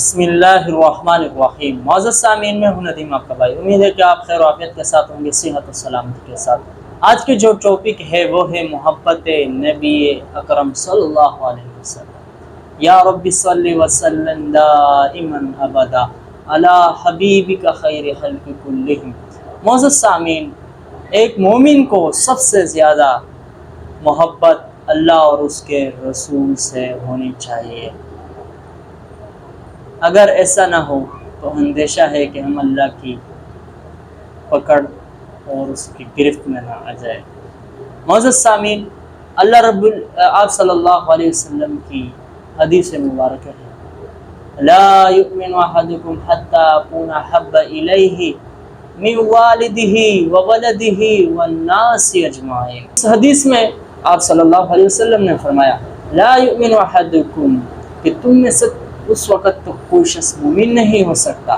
بسم اللہ الرحمن الرحیم۔ معزز سامعین، میں ہوں ندیم آپ کا بھائی۔ امید ہے کہ آپ خیر و عافیت کے ساتھ ہوں گے، صحت و سلامتی کے ساتھ۔ آج کے جو ٹاپک ہے وہ ہے محبت نبی اکرم صلی اللہ علیہ وسلم۔ یا رب صلی وسلم دائما ابدا علی حبیبک خیر خلق کلہم۔ معزز سامعین، ایک مومن کو سب سے زیادہ محبت اللہ اور اس کے رسول سے ہونی چاہیے۔ اگر ایسا نہ ہو تو اندیشہ ہے کہ ہم اللہ کی پکڑ اور اس کی گرفت میں نہ آ جائے۔ معزز سامعین، آپ صلی اللہ علیہ وسلم کی حدیث مبارکہ ہے، لا یؤمن احدکم حتی اکون احب الیہ من والدہ وولدہ والناس اجمعین۔ اس حدیث میں آپ صلی اللہ علیہ وسلم نے فرمایا، لا یؤمن احدکم، کہ تم میں سے اس وقت تک کوئی شخص مومن نہیں ہو سکتا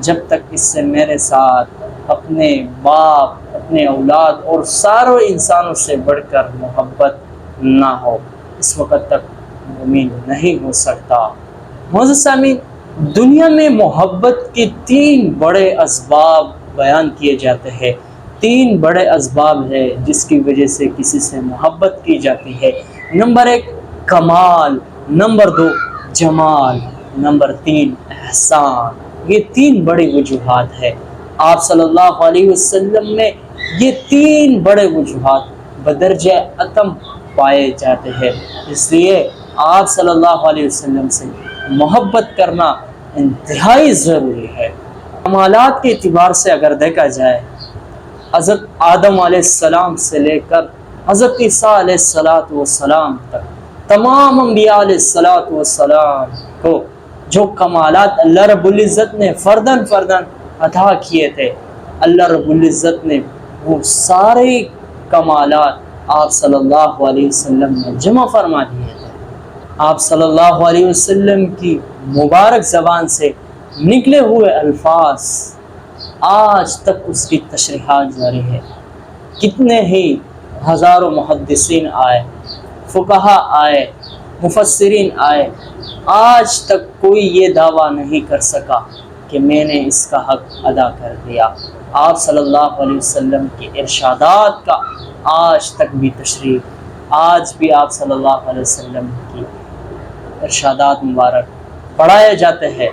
جب تک اس سے میرے ساتھ اپنے باپ، اپنے اولاد اور سارے انسانوں سے بڑھ کر محبت نہ ہو، اس وقت تک مومن نہیں ہو سکتا۔ معزز سامعین، دنیا میں محبت کے 3 بڑے اسباب بیان کیے جاتے ہیں۔ 3 بڑے اسباب ہیں جس کی وجہ سے کسی سے محبت کی جاتی ہے۔ نمبر 1 کمال، نمبر 2 جمال، نمبر 3 احسان۔ یہ 3 بڑی وجوہات ہیں۔ آپ صلی اللہ علیہ وسلم میں یہ 3 بڑے وجوہات بدرجہ اتم پائے جاتے ہیں، اس لیے آپ صلی اللہ علیہ وسلم سے محبت کرنا انتہائی ضروری ہے۔ کمالات کے اعتبار سے اگر دیکھا جائے، حضرت آدم علیہ السلام سے لے کر حضرت عیسیٰ علیہ السلام تک تمام انبیاء علیہ السلام کو جو کمالات اللہ رب العزت نے فرداً عطا کیے تھے، اللہ رب العزت نے وہ سارے کمالات آپ صلی اللہ علیہ وسلم نے جمع فرما دیے تھے۔ آپ صلی اللہ علیہ وسلم کی مبارک زبان سے نکلے ہوئے الفاظ آج تک اس کی تشریحات جاری ہے۔ کتنے ہی ہزاروں محدثین آئے، فقہا آئے، مفسرین آئے، آج تک کوئی یہ دعویٰ نہیں کر سکا کہ میں نے اس کا حق ادا کر دیا۔ آپ صلی اللہ علیہ وسلم کے ارشادات کا آج تک بھی تشریح، آج بھی آپ صلی اللہ علیہ وسلم کی ارشادات مبارک پڑھائے جاتے ہیں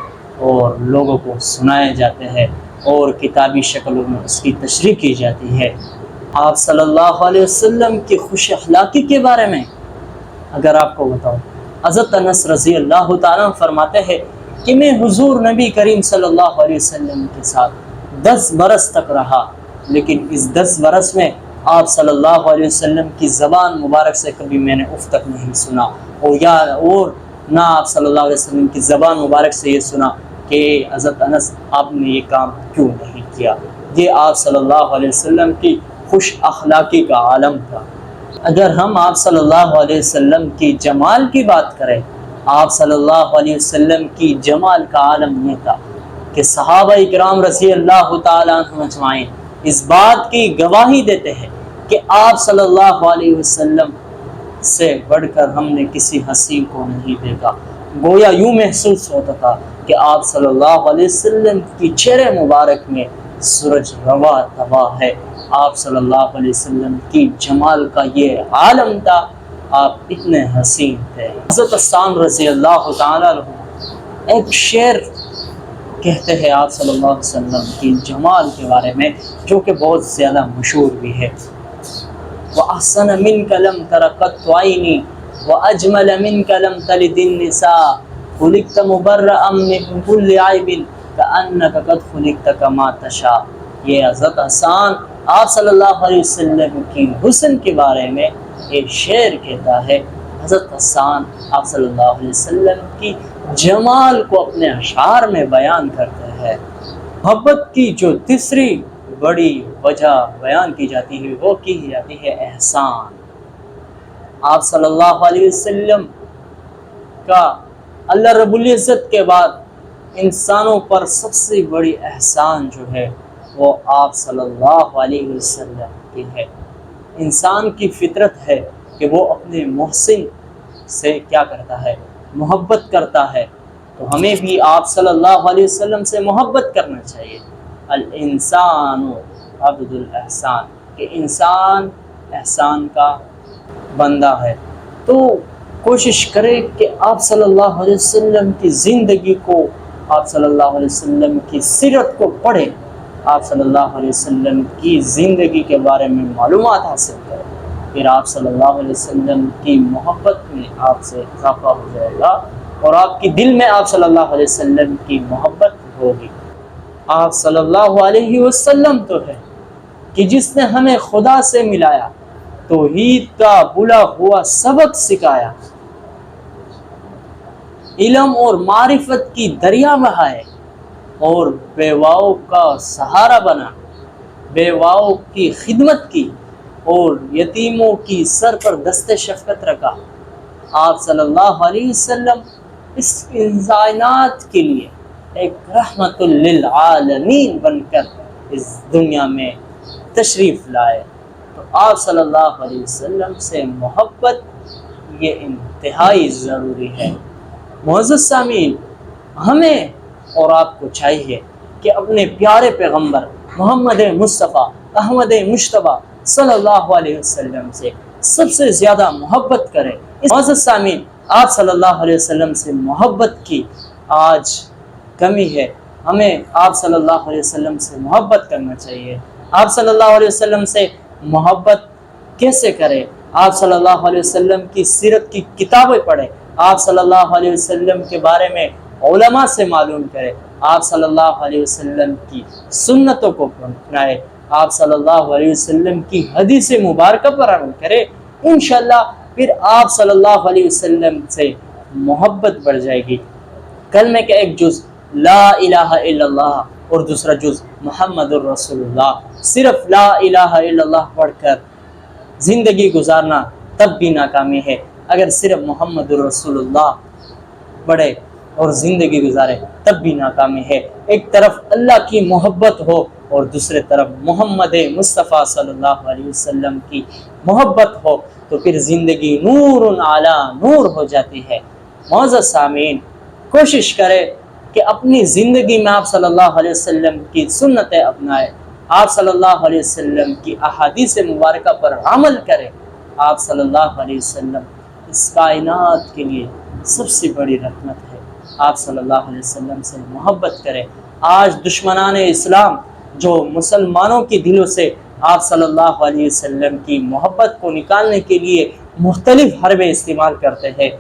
اور لوگوں کو سنائے جاتے ہیں اور کتابی شکلوں میں اس کی تشریح کی جاتی ہے۔ آپ صلی اللہ علیہ وسلم کی خوش اخلاقی کے بارے میں اگر آپ کو بتاؤں، حضرت انس رضی اللہ تعالیٰ فرماتے ہیں کہ میں حضور نبی کریم صلی اللہ علیہ وسلم کے ساتھ 10 برس تک رہا، لیکن اس 10 برس میں آپ صلی اللہ علیہ وسلم کی زبان مبارک سے کبھی میں نے اف تک نہیں سنا، اور نہ آپ صلی اللہ علیہ وسلم کی زبان مبارک سے یہ سنا کہ حضرت انس آپ نے یہ کام کیوں نہیں کیا۔ یہ آپ صلی اللہ علیہ وسلم کی خوش اخلاقی کا عالم تھا۔ اگر ہم آپ صلی اللہ علیہ وسلم کی جمال کی بات کریں، آپ صلی اللہ علیہ وسلم کی جمال کا عالم یہ تھا کہ صحابہ اکرام رضی اللہ تعالیٰ عنہم اجمعین اس بات کی گواہی دیتے ہیں کہ آپ صلی اللہ علیہ وسلم سے بڑھ کر ہم نے کسی حسین کو نہیں دیکھا۔ گویا یوں محسوس ہوتا تھا کہ آپ صلی اللہ علیہ وسلم کی چہرے مبارک میں سورج روا تباہ ہے۔ آپ صلی اللہ علیہ وسلم کی جمال کا یہ عالم تھا، آپ اتنے حسین تھے۔ حضرت حسان رضی اللہ تعالیٰ عنہ ایک شعر کہتے ہیں آپ صلی اللہ علیہ وسلم کی جمال کے بارے میں، جو کہ بہت زیادہ مشہور بھی ہے۔ وَأَحْسَنَ مِنْكَ لَمْ تَرَ قَطُّ عَيْنِي وَأَجْمَلَ مِنْكَ لَمْ تَلِدِ النِّسَاءُ خُلِقْتَ مُبَرَّأً مِنْ كُلِّ عَيْبٍ كَأَنَّكَ قَدْ خُلِقْتَ كَمَا تَشَاءُ۔ یہ حضرت حسان آپ صلی اللہ علیہ وسلم کی حسن کے بارے میں ایک شعر کہتا ہے۔ حضرت حسان آپ صلی اللہ علیہ وسلم کی جمال کو اپنے اشعار میں بیان کرتے ہیں۔ محبت کی جو تیسری بڑی وجہ بیان کی جاتی ہے وہ کی جاتی ہے احسان۔ آپ صلی اللہ علیہ وسلم کا اللہ رب العزت کے بعد انسانوں پر سب سے بڑی احسان جو ہے وہ آپ صلی اللہ علیہ وسلم کی ہے۔ انسان کی فطرت ہے کہ وہ اپنے محسن سے کیا کرتا ہے؟ محبت کرتا ہے، تو ہمیں بھی آپ صلی اللہ علیہ وسلم سے محبت کرنا چاہیے۔ الانسان عبد الاحسان، کہ انسان احسان کا بندہ ہے۔ تو کوشش کرے کہ آپ صلی اللہ علیہ وسلم کی زندگی کو، آپ صلی اللہ علیہ وسلم کی سیرت کو پڑھیں، آپ صلی اللہ علیہ وسلم کی زندگی کے بارے میں معلومات حاصل کریں، پھر آپ صلی اللہ علیہ وسلم کی محبت میں آپ سے اضافہ ہو جائے گا اور آپ کی دل میں آپ صلی اللہ علیہ وسلم کی محبت ہوگی۔ آپ صلی اللہ علیہ وسلم تو ہے کہ جس نے ہمیں خدا سے ملایا، توحید کا بھولا ہوا سبق سکھایا، علم اور معرفت کی دریا بہائے اور بیواؤں کا سہارا بنا، بیواؤں کی خدمت کی اور یتیموں کی سر پر دست شفقت رکھا۔ آپ صلی اللہ علیہ وسلم اس کائنات کے لیے ایک رحمت للعالمین بن کر اس دنیا میں تشریف لائے۔ تو آپ صلی اللہ علیہ وسلم سے محبت یہ انتہائی ضروری ہے۔ معزز سامعین، ہمیں اور آپ کو چاہیے کہ اپنے پیارے پیغمبر محمد مصطفیٰ احمد مجتبی صلی اللہ علیہ وسلم سے سب سے زیادہ محبت کریں۔ معزز سامعین، آپ صلی اللہ علیہ وسلم سے محبت کی آج کمی ہے، ہمیں آپ صلی اللہ علیہ وسلم سے محبت کرنا چاہیے۔ آپ صلی اللہ علیہ وسلم سے محبت کیسے کریں؟ آپ صلی اللہ علیہ وسلم کی سیرت کی کتابیں پڑھیں، آپ صلی اللہ علیہ وسلم کے بارے میں علماء سے معلوم کریں، آپ صلی اللہ علیہ وسلم کی سنتوں کو اپنائیں، آپ صلی اللہ علیہ وسلم کی حدیث مبارکہ پر عمل کریں، انشاءاللہ پھر آپ صلی اللہ علیہ وسلم سے محبت بڑھ جائے گی۔ کلمے کا ایک جز لا الہ الا اللہ اور دوسرا جز محمد الرسول اللہ، صرف لا الہ الا اللہ پڑھ کر زندگی گزارنا تب بھی ناکامی ہے۔ اگر صرف محمد الرسول اللہ پڑھے اور زندگی گزارے تب بھی ناکامی ہے۔ ایک طرف اللہ کی محبت ہو اور دوسرے طرف محمد مصطفیٰ صلی اللہ علیہ وسلم کی محبت ہو تو پھر زندگی نور علی نور ہو جاتی ہے۔ معزز سامعین، کوشش کرے کہ اپنی زندگی میں آپ صلی اللہ علیہ وسلم کی سنتیں اپنائے، آپ صلی اللہ علیہ وسلم کی احادیث مبارکہ پر عمل کرے۔ آپ صلی اللہ علیہ وسلم اس کائنات کے لیے سب سے بڑی رحمت ہے۔ آپ صلی اللہ علیہ وسلم سے محبت کرے۔ آج دشمنان اسلام جو مسلمانوں کے دلوں سے آپ صلی اللہ علیہ وسلم کی محبت کو نکالنے کے لیے مختلف حربے استعمال کرتے ہیں،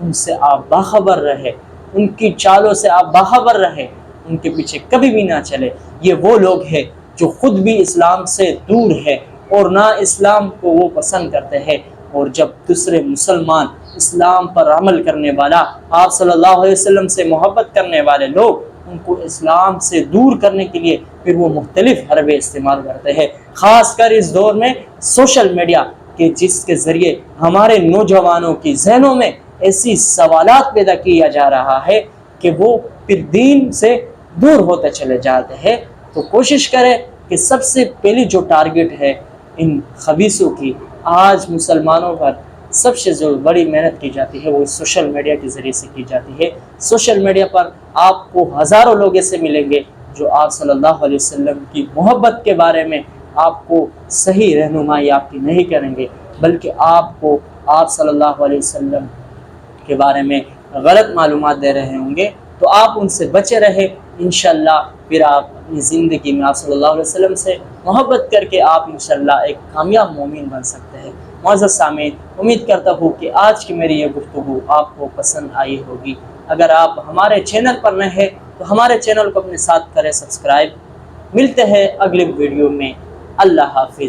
ان سے آپ باخبر رہے، ان کی چالوں سے آپ باخبر رہے، ان کے پیچھے کبھی بھی نہ چلے۔ یہ وہ لوگ ہیں جو خود بھی اسلام سے دور ہے اور نہ اسلام کو وہ پسند کرتے ہیں، اور جب دوسرے مسلمان اسلام پر عمل کرنے والا، آپ صلی اللہ علیہ وسلم سے محبت کرنے والے لوگ ان کو اسلام سے دور کرنے کے لیے پھر وہ مختلف حربے استعمال کرتے ہیں، خاص کر اس دور میں سوشل میڈیا کے، جس کے ذریعے ہمارے نوجوانوں کی ذہنوں میں ایسی سوالات پیدا کیا جا رہا ہے کہ وہ پھر دین سے دور ہوتے چلے جاتے ہیں۔ تو کوشش کریں کہ سب سے پہلی جو ٹارگٹ ہے ان خبیثوں کی، آج مسلمانوں پر سب سے جو بڑی محنت کی جاتی ہے وہ سوشل میڈیا کے ذریعے سے کی جاتی ہے۔ سوشل میڈیا پر آپ کو ہزاروں لوگ ایسے ملیں گے جو آپ صلی اللہ علیہ وسلم کی محبت کے بارے میں آپ کو صحیح رہنمائی آپ کی نہیں کریں گے، بلکہ آپ کو آپ صلی اللہ علیہ وسلم کے بارے میں غلط معلومات دے رہے ہوں گے۔ تو آپ ان سے بچے رہے، انشاءاللہ پھر آپ اپنی زندگی میں آپ صلی اللہ علیہ وسلم سے محبت کر کے آپ انشاءاللہ ایک کامیاب مومن بن سکتے ہیں۔ معزز سامعین، امید کرتا ہوں کہ آج کی میری یہ گفتگو آپ کو پسند آئی ہوگی۔ اگر آپ ہمارے چینل پر نئے ہیں تو ہمارے چینل کو اپنے ساتھ کریں سبسکرائب۔ ملتے ہیں اگلے ویڈیو میں، اللہ حافظ۔